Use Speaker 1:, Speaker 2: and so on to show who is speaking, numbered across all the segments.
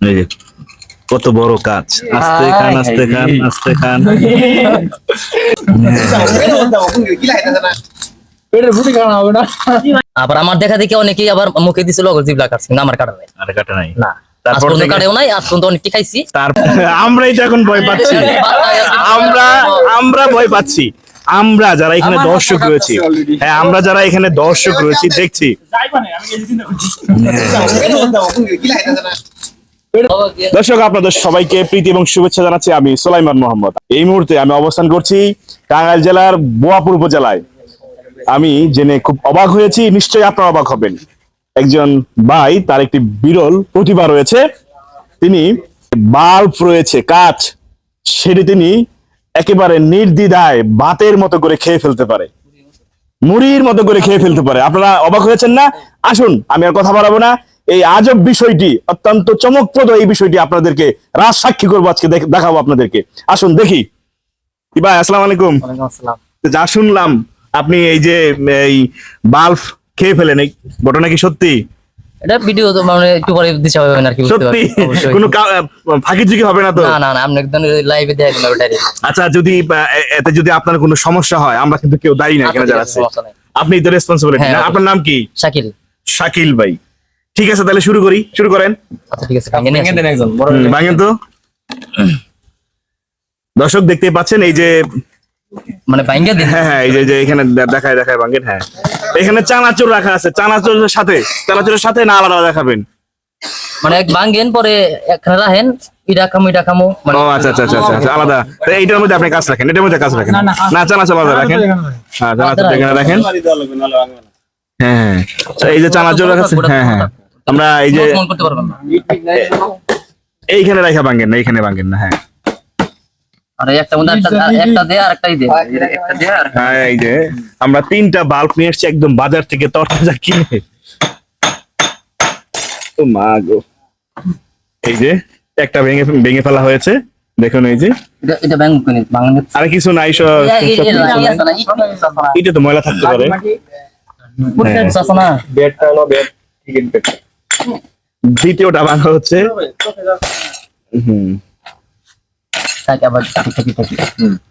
Speaker 1: এই যে কত বড় কাজ, আস্তে খান আস্তে খান আস্তে খান।
Speaker 2: আবার আমার দেখা দেখি অনেকেই আবার মুখে দিছিল জিবলা কাটছে, কিন্তু আমার কাটা নাই।
Speaker 1: আর কাটা নাই
Speaker 2: না,
Speaker 1: তারপর
Speaker 2: তারপর
Speaker 1: থেকে
Speaker 2: কাটেও নাই, আজ পর্যন্ত অনেকটি খাইছি।
Speaker 1: আমরাই তো এখন ভয় পাচ্ছি, আমরা ভয় পাচ্ছি। আমরা যারা এখানে দর্শক রয়েছি, হ্যাঁ আমরা যারা এখানে দর্শক রয়েছি দেখছি। দর্শক আপনাদের সবাইকে প্রীতি এবং শুভেচ্ছা জানাচ্ছি। আমি সুলাইমান মোহাম্মদ। এই মুহূর্তে আমি অবস্থান করছি টাঙ্গাইল জেলার বোয়াপুর উপজেলায়। আমি জেনে খুব অবাক হয়েছি, নিশ্চয়ই আপনারা অবাক হবেন। একজন ভাই, তার একটি বিরল প্রতিভা রয়েছে। তিনি বাল্ব রয়েছে কাচ, সেটি তিনি একেবারে নির্দ্বিধায় ভাতের মতো করে খেয়ে ফেলতে পারে, মুড়ির মতো করে খেয়ে ফেলতে পারে। আপনারা অবাক হয়েছেন না? আসুন, আমি আর কথা বাড়াবো না। এই আজব বিষয়টি, অত্যন্ত চমকপ্রদ এই বিষয়টি আপনাদেরকে রাজ সাক্ষী করবো, আজকে দেখাবো আপনাদেরকে। আসুন দেখি। ভাই আসসালামু আলাইকুম। যা শুনলাম আপনি এই যে এই বাল্ব খেয়ে ফেলেন, এই ঘটনা কি সত্যি?
Speaker 2: এটা ভিডিও তো মানে একটু পরে দিতে হবে আর কি, বুঝতে
Speaker 1: সত্যি?
Speaker 2: পারবেন অবশ্যই।
Speaker 1: কোনো ফাঁকি ঝুঁকি হবে না তো?
Speaker 2: না না না, আপনি একদম লাইভে দেখে দিলাম ডাইরেক্ট।
Speaker 1: আচ্ছা, যদি এতে যদি আপনার কোনো সমস্যা হয়, আমরা কিন্তু কেউ দায়ী না এখানে যারা আছে। আপনি তো রেসপন্সিবিলিটি না। আপনার নাম কি?
Speaker 2: শাকিল।
Speaker 1: শাকিল ভাই, ঠিক আছে তাহলে শুরু করি, শুরু করেন।
Speaker 2: আচ্ছা ঠিক আছে, ভাঙেন দেন একজন বড়
Speaker 1: ভাঙেন তো। দর্শক দেখতে পাচ্ছেন এই যে,
Speaker 2: মানে ভাঙে দেন।
Speaker 1: হ্যাঁ হ্যাঁ, এই যে এখানে দেখায় দেখায় ভাঙেন। হ্যাঁ, এখানে চানাচুর রাখা আছে, চানাচুরের সাথে না আলাদা দেখাবেন?
Speaker 2: মানে এক ভাঙেন পরে এখানে রাখেন, এটা খামো মানে।
Speaker 1: ও আচ্ছা আচ্ছা আচ্ছা আচ্ছা, আলাদা। এইটার মধ্যে আপনি কাজ রাখেন, এটার মধ্যে কাজ রাখেন না, চানাচুর আলাদা রাখেন। হ্যাঁ, চানাচুর এখানে রাখেন। হ্যাঁ হ্যাঁ, এই যে চানাচুর রাখা আছে। হ্যাঁ হ্যাঁ, আমরা এই যে
Speaker 2: মন করতে পারবেন না।
Speaker 1: এইখানে রাখা ভাঙেন না, এইখানে ভাঙেন না। হ্যাঁ,
Speaker 2: আরে একটা মধ্যে একটা দে আর একটাই দে, একটা দে আর
Speaker 1: হ্যাঁ, এই যে আমরা 3টা বাল্ব নিয়ে এসেছি একদম বাজার থেকে তরতাজা কিনে। ও মা গো, এই যে একটা ভেঙে ফেলা হয়েছে, দেখুন এই যে।
Speaker 2: এটা ব্যাংক কোনে ভাঙানো।
Speaker 1: আরে কিছু নাই, এটা তো ময়লা থাকতে পারে। দ্বিতীয়টা ভাঙা হচ্ছে।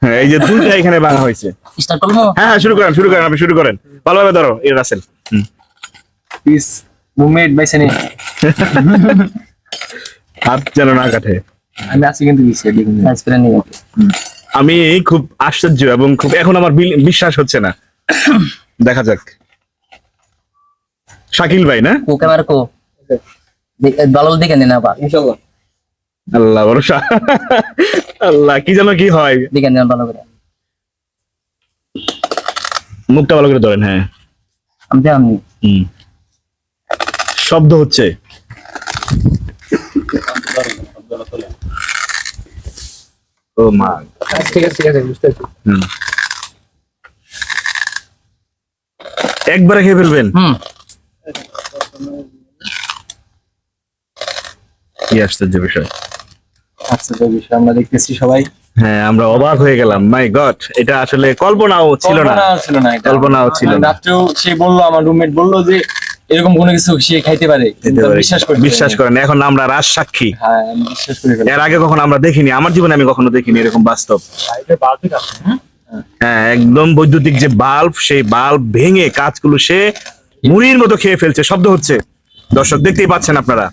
Speaker 1: হ্যাঁ, এই যে 2টা এখানে ভাঙা হয়েছে।
Speaker 2: স্টার্ট করবো?
Speaker 1: হ্যাঁ হ্যাঁ, শুরু করেন আপনি শুরু করেন। ভালোভাবে ধরো, এই রাসেল।
Speaker 3: পিস মুভমেন্ট বাইছে নি,
Speaker 1: হাত যেন না কাটে।
Speaker 3: আমি আছি কিন্তু নিচে দেখুন
Speaker 2: সাইজ করে নিয়ে।
Speaker 1: আমি খুব আশ্চর্য এবং খুব এখন আমার বিশ্বাস হচ্ছে না। দেখা যাক। শাকিল ভাই না?
Speaker 2: কো ক্যামেরা কো ভালো দেখে নেন আবার
Speaker 3: ইনশাআল্লাহ।
Speaker 1: আল্লাহ ভরসা। আল্লাহ, কি যেন কি হয়।
Speaker 2: দেখে নেন ভালো করে।
Speaker 1: মুখটা ভালো করে ধরেন। হ্যাঁ,
Speaker 2: আমি
Speaker 1: শব্দ হচ্ছে। ও মা,
Speaker 3: ঠিক আছে বুঝতে পারছি।
Speaker 1: একবারে খেয়ে ফেলবেন? কি আশ্চর্য বিষয়।
Speaker 3: আচ্ছা, তো বিষয় আমরা দেখতেছি সবাই।
Speaker 1: হ্যাঁ, আমরা অবাক হয়ে গেলাম। মাই গড, এটা আসলে কল্পনাও ছিল না, কল্পনাও ছিল না।
Speaker 3: রাত্রেও সে বললো, আমার রুমমেট বললো যে এরকম কোনো কিছু সে খাইতে পারে, কিন্তু আমি
Speaker 1: বিশ্বাস করেন, এখন আমরা রাজ সাক্ষী।
Speaker 3: হ্যাঁ, আমি বিশ্বাস করে ফেলি।
Speaker 1: এর আগে কখনো আমরা দেখিনি, আমার জীবনে আমি কখনো দেখিনি এরকম বাস্তব। হ্যাঁ, একদম বৈদ্যুতিক যে বাল্ব, সেই বাল্ব ভেঙে কাঁচগুলো সে মুড়ির মতো খেয়ে ফেলছে, শব্দ হচ্ছে। দর্শক দেখতেই পাচ্ছেন আপনারা।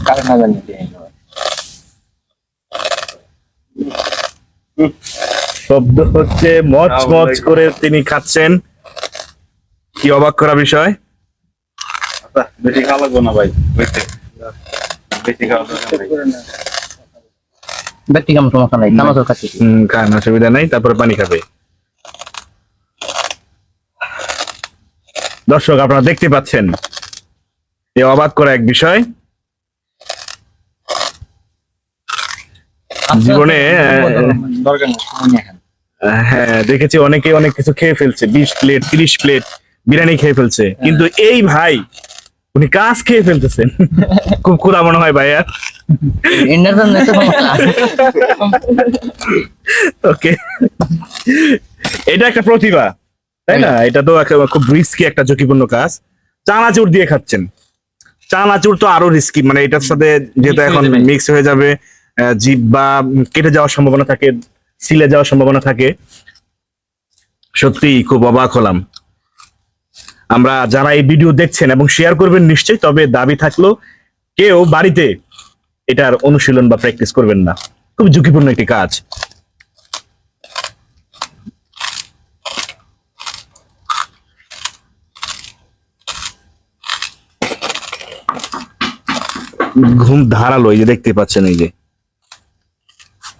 Speaker 3: কারণ না জানি
Speaker 1: শব্দ হচ্ছে, মচ মচ করে তিনি খাচ্ছেন। কি অবাক করা বিষয়।
Speaker 4: বেশি খাওয়া লাগবে না ভাই, বেশি খাওয়া লাগবে না।
Speaker 2: ব্যক্তিগত সমস্যা নাই, কানো তো কাছে।
Speaker 1: খান, অসুবিধা নাই, তারপরে পানি খাবে। দর্শক আপনারা দেখতে পাচ্ছেন, এই অবাক করা এক বিষয়। জীবনে
Speaker 3: দরকার নেই, সময় নিয়ে খান।
Speaker 1: হ্যাঁ, দেখেছি অনেকে অনেক কিছু খেয়ে ফেলছে, 20 প্লেট 30 প্লেট বিরিয়ানি খেয়ে ফেলছে, কিন্তু এই ভাই উনি কাজ খেয়ে ফেলতেছেন। খুব ক্ষুধা মনে হয় ভাইয়া। ওকে, এটা একটা প্রতিভা, তাই না? এটা তো খুব রিস্কি একটা ঝুঁকিপূর্ণ কাজ। চানাচুর দিয়ে খাচ্ছেন, চানাচুর তো আরো রিস্কি, মানে এটার সাথে যেহেতু
Speaker 3: হয়ে
Speaker 1: এখন
Speaker 3: যাবে।
Speaker 1: মিক্স হয়ে যাবে, জিভ বা কেটে যাওয়ার সম্ভাবনা থাকে, সিলে যাওয়ার সম্ভাবনা থাকে। সত্যি খুব অবাক হলাম। আমরা যারা এই ভিডিও দেখছেন এবং শেয়ার করবেন নিশ্চয়ই, তবে দাবি থাকলো কেউ বাড়িতে এটার অনুশীলন বা প্র্যাকটিস করবেন না, খুব ঝুঁকিপূর্ণ একটি কাজ। ঘুম ধারালো, এই যে দেখতে পাচ্ছেন, এই যে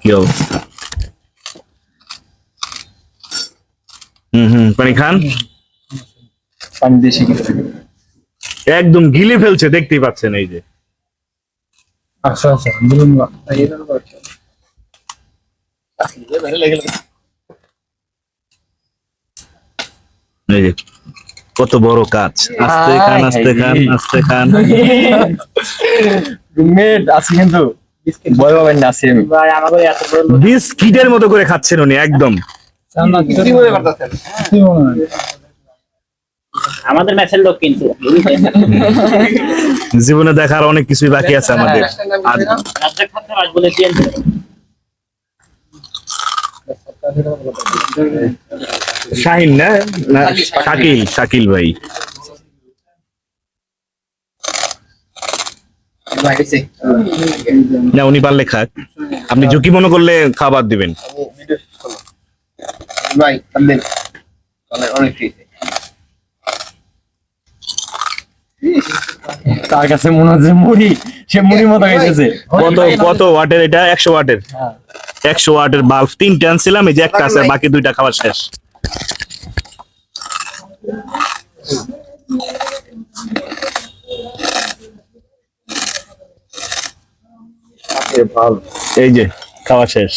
Speaker 1: কি অবস্থা। পানি খান,
Speaker 3: পানি দিয়ে শিখে
Speaker 1: একদম গিলে ফেলছে, দেখতেই পাচ্ছেন এই যে।
Speaker 3: আচ্ছা আচ্ছা বলুন না
Speaker 1: এই যে কত বড় কাজ, আস্তে খান আস্তে খান আস্তে খান।
Speaker 3: রুমমেট আছে কিন্তু ভয় পাবেন না, আছি আমি।
Speaker 1: বিস্কিটের মতো করে খাচ্ছেন উনি একদম।
Speaker 5: আমাদের ম্যাচের লোক কিন্তু
Speaker 1: জীবনে দেখার অনেক কিছুই বাকি আছে আমাদের। আর
Speaker 5: রাজ্জাক খাদ্য রাজ বলে চেঞ্জ
Speaker 1: শাহিন না, না শাকিল, শাকিল ভাই। না উনি পারলে খাক, আপনি ঝুঁকি মনে করলে খাবার দিবেন।
Speaker 3: তার কাছে মনে হচ্ছে মুড়ি, সে মুড়ি মতো খাইতেছে।
Speaker 1: কত কত ওয়াটের এটা? 100 ওয়াটের, 100 ওয়াটের বাল্ব 3টে আনছিলাম, এই যে একটা আছে, বাকি 2টা খাওয়া শেষ। এই যে খাওয়া শেষ।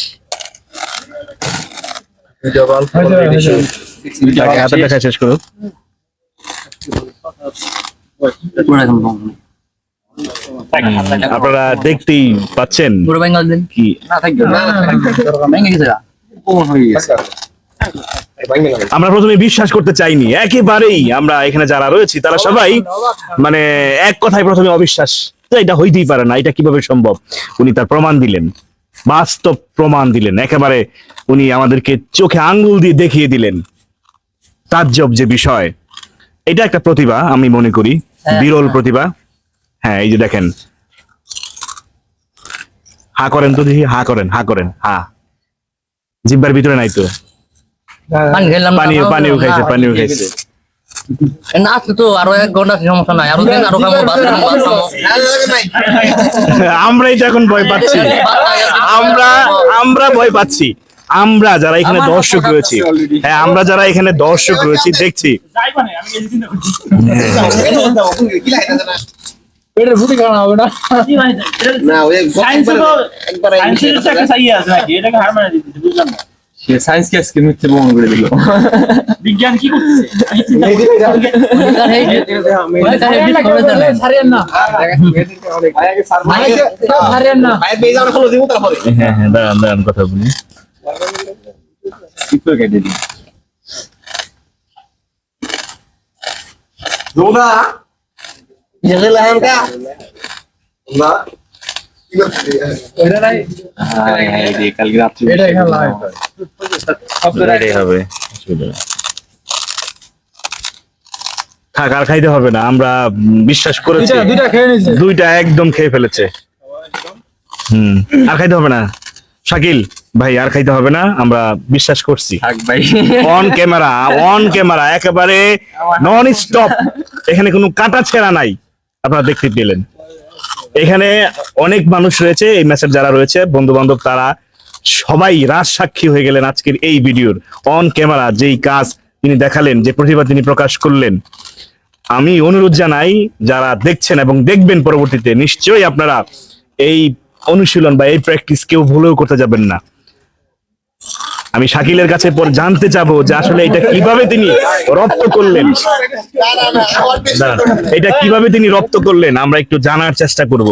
Speaker 1: হাতে দেখা শেষ করো। আপনারা দেখতেই পাচ্ছেন
Speaker 2: পুরো বেঙ্গল দিন
Speaker 1: কি
Speaker 2: ভেঙে গেছে গা।
Speaker 1: আমরা প্রথমে বিশ্বাস করতে চাইনি একেবারেই। আমরা এখানে যারা রয়েছি তারা সবাই মানে এক কথায় প্রথমে অবিশ্বাস, তো এটা হইতেই পারে না, এটা কিভাবে সম্ভব। উনি তার প্রমাণ দিলেন, বাস্তব প্রমাণ দিলেন, একেবারে উনি আমাদেরকে চোখে আঙ্গুল দিয়ে দেখিয়ে দিলেন তাজ্জব যে বিষয়। এটা একটা প্রতিভা আমি মনে করি, বিরল প্রতিভা। হ্যাঁ এই যে দেখেন, হা করেন তো দেখি, হা করেন, হা করেন, হা। জিব্বার ভিতরে নাই তো,
Speaker 2: পানি খেলাম না।
Speaker 1: পানিও পানিও খাইছে, পানিও খাইছে।
Speaker 2: না আজকে তো আরো 1 ঘন্টা সমস্যা নাই, আরো দিন আরো খাবো, ভাত খাবো, ভাত খাবো।
Speaker 1: আমরাই তো এখন ভয় পাচ্ছি, আমরা ভয় পাচ্ছি। আমরা যারা এখানে দর্শক রয়েছি, হ্যাঁ আমরা যারা এখানে দর্শক রয়েছি দেখছি।
Speaker 3: পেটের ফুটি খাওয়া হবে না। সায়েন্স কে আজকে মিথ্যে প্রমাণ করে দিল।
Speaker 5: বিজ্ঞান কি করতেছে
Speaker 1: হ্যাঁ হ্যাঁ দাঁড়ান দাঁড়ান কথা বলি।
Speaker 3: কেটে দিই। কালকে রাত্রে
Speaker 1: এটাই হবে, অসুবিধা নেই। থাক, আর খাইতে হবে না, আমরা বিশ্বাস করেছি। দুইটা একদম খেয়ে ফেলেছে। আর খাইতে হবে না শাকিল ভাই, আর খাইতে হবে না, আমরা বিশ্বাস করছি।
Speaker 3: থাক ভাই।
Speaker 1: অন ক্যামেরা একেবারে নন স্টপ, এখানে কোনো কাটা ছেঁড়া নাই। আপনারা দেখতে পেলেন এখানে অনেক মানুষ রয়েছে, এই ম্যাচের যারা রয়েছে বন্ধু বান্ধব, তারা সবাই রাজ সাক্ষী হয়ে গেলেন আজকের এই ভিডিওর। অন ক্যামেরা যেই কাজ তিনি দেখালেন, যে প্রতিভা তিনি প্রকাশ করলেন, আমি অনুরোধ জানাই যারা দেখছেন এবং দেখবেন পরবর্তীতে, নিশ্চয়ই আপনারা এই অনুশীলন বা এই প্র্যাকটিস কেউ ভুলেও করতে যাবেন না। আমি শাকিলের কাছে পর জানতে চাবো যে আসলে এটা কিভাবে তিনি রপ্ত করলেন, এটা কিভাবে তিনি রপ্ত করলেন, আমরা একটু জানার চেষ্টা করব।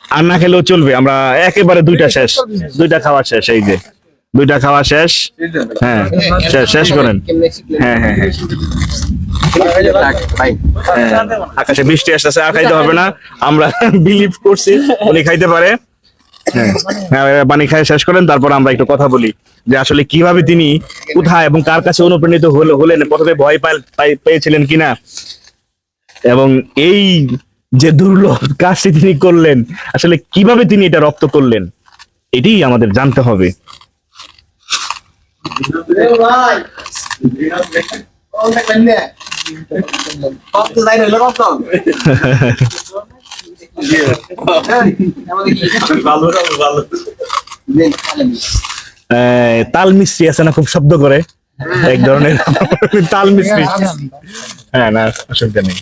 Speaker 1: আর না খেলেও চলবে, আমরা একেবারে 2টা শেষ, 2টা খাওয়া শেষ, এই যে 2টা খাওয়া শেষ। হ্যাঁ শেষ করেন। হ্যাঁ হ্যাঁ হ্যাঁ আকাশে বৃষ্টি আসতেছে, আর খাইতে হবে না, আমরা বিলিভ করছি উনি খাইতে পারে। হ্যাঁ, পানি খাই শেষ করেন, তারপর আমরা একটু কথা বলি যে আসলে কিভাবে তিনি কোথায় এবং কার কাছে অনুপ্রাণিত হলেন, প্রথমে ভয় পেয়েছিলেন কিনা, এবং এই যে দুর্লভ কাজটি তিনি করলেন আসলে কিভাবে তিনি এটা রপ্ত করলেন, এটাই আমাদের জানতে হবে। তাল মিস্ত্রি আছে না, খুব শব্দ করে, এক ধরনের তাল মিস্ত্রি। হ্যাঁ, না অসুবিধা নেই,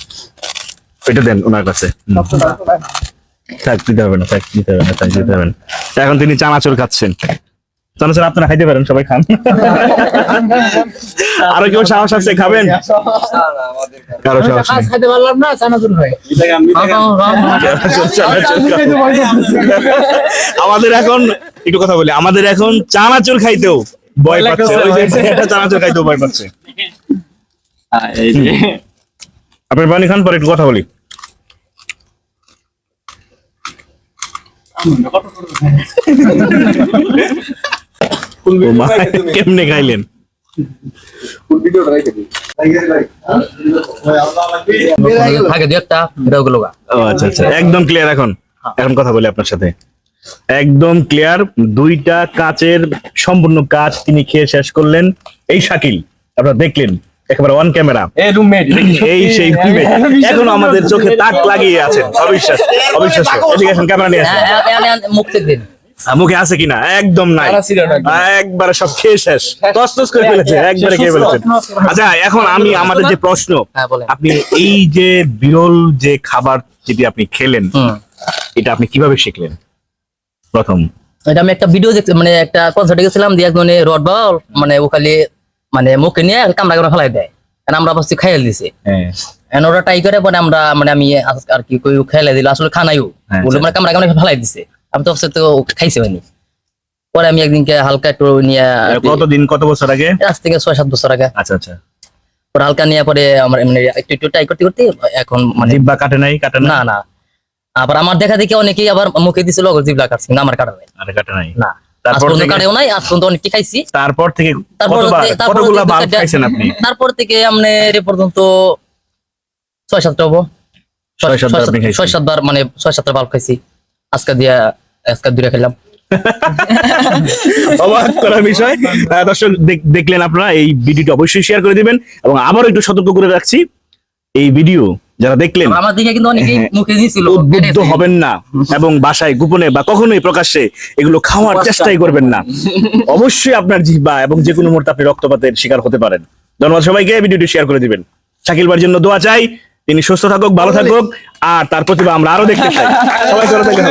Speaker 1: এটা দেন ওনার কাছে। থাক, দিতে হবে না, থাক দিতে হবে না, থাক দিতে হবে না। এখন তিনি চানাচুর খাচ্ছেন। চানাচুর আপনারা খাইতে পারেন, সবাই খান। আরো কেউ সাহস আছে খাবেন? কারো সাহস নেই।
Speaker 6: খাইতে পারলাম না, চানাচুর হয়।
Speaker 1: আমাদের এখন একটু কথা বলি, আমাদের এখন চানাচুর খাইতেও ভয় পাচ্ছে, ওই যে এটা চানাচুর খাইতেও ভয় পাচ্ছে। আপনার পানি খান, পরে একটু কথা বলি। কেমনে খাইলেন?
Speaker 2: থাকে দু একটা এটাও গেলো গা।
Speaker 1: ও আচ্ছা আচ্ছা, একদম ক্লিয়ার। এখন এখন কথা বলি আপনার সাথে, একদম ক্লিয়ার। দুইটা কাচের সম্পূর্ণ কাজ তিনি খেয়ে শেষ করলেন। এই শাকিল আপনারা দেখলেন একেবারে অন ক্যামেরা, এই সেই এখন আমাদের চোখে তাক লাগিয়ে আছেন, অবিশ্বাস অবিশ্বাস্য। এদিকে এখন ক্যামেরা নিয়ে আসেন,
Speaker 2: মুখ দেখবেন
Speaker 1: মুখে আছে কিনা? একদম নাই, একবারে সব খেয়ে শেষ, তছনছ করে ফেলেছে, একবারে খেয়ে ফেলেছেন। আচ্ছা, এখন আমি আমাদের যে প্রশ্ন,
Speaker 2: হ্যাঁ, বলেন।
Speaker 1: আপনি এই যে বিরল যে খাবার যেটি আপনি খেলেন, এটা আপনি কিভাবে শিখলেন? প্রথম
Speaker 2: এটা আমি একটা ভিডিও দেখছি, মানে একটা কনসার্টে গেছিলাম, দিয়ে একজনে রড বল মানে ও খালি মানে মুখে নিয়ে কামড়া করে ফেলাই দেয়, আমরা ভাবছি খাইয়ে দিছে। ওরা ট্রাই করে পরে আমরা মানে আমি আর কি খেলে দিল, আসলে খানাইও বলে মানে কামড়া কামড়া ফেলাই দিছে। আমি তো তো খাইছে হয়নি। পরে আমি একদিনকে হালকা একটু নিয়ে,
Speaker 1: কতদিন, কত বছর আগে?
Speaker 2: আজ থেকে 6-7 বছর আগে।
Speaker 1: আচ্ছা আচ্ছা।
Speaker 2: পরে হালকা নিয়ে পরে আমার মানে একটু একটু ট্রাই করতে করতে এখন মানে
Speaker 1: জিহ্বা কাটে নাই? কাটে
Speaker 2: না না। আবার আমার দেখা দেখি অনেকেই আবার মুখে দিছিল জিভলা কাটছে, কিন্তু আমার কাটা নাই।
Speaker 1: আরে কাটে নাই
Speaker 2: না,
Speaker 1: তারপর থেকে
Speaker 2: কাটেও নাই, আজ পর্যন্ত অনেকটি খাইছি।
Speaker 1: তারপর থেকে কতগুলা বাল্ব খাইছেন আপনি?
Speaker 2: তারপর থেকে আমরা এ পর্যন্ত 6-7টা হবো, 6-7 বার মানে 6-7টা বাল্ব খাইছি। আজকে দুইটা খেলাম।
Speaker 1: অবাক করার বিষয়। দর্শক দেখলেন আপনারা, এই ভিডিওটি অবশ্যই শেয়ার করে দিবেন, এবং আবারও একটু সতর্ক করে রাখছি, এই ভিডিও যারা দেখলেন
Speaker 2: আমার দিকে কিন্তু অনেকেই মুখে দিয়েছিল,
Speaker 1: উদ্বুদ্ধ হবেন না, এবং বাসায় গোপনে বা কখনোই প্রকাশ্যে এগুলো খাওয়ার চেষ্টাই করবেন না। অবশ্যই আপনার জিহ্বা এবং যে কোনো মুহূর্তে আপনি রক্তপাতের শিকার হতে পারেন। ধন্যবাদ সবাইকে, ভিডিওটি শেয়ার করে দিবেন। শাকিল ভাইয়ের জন্য দোয়া চাই, তিনি সুস্থ থাকুক, ভালো থাকুক, আর তার প্রতিভা আমরা আরো দেখতে চাই। সবাই ভালো থাকবেন।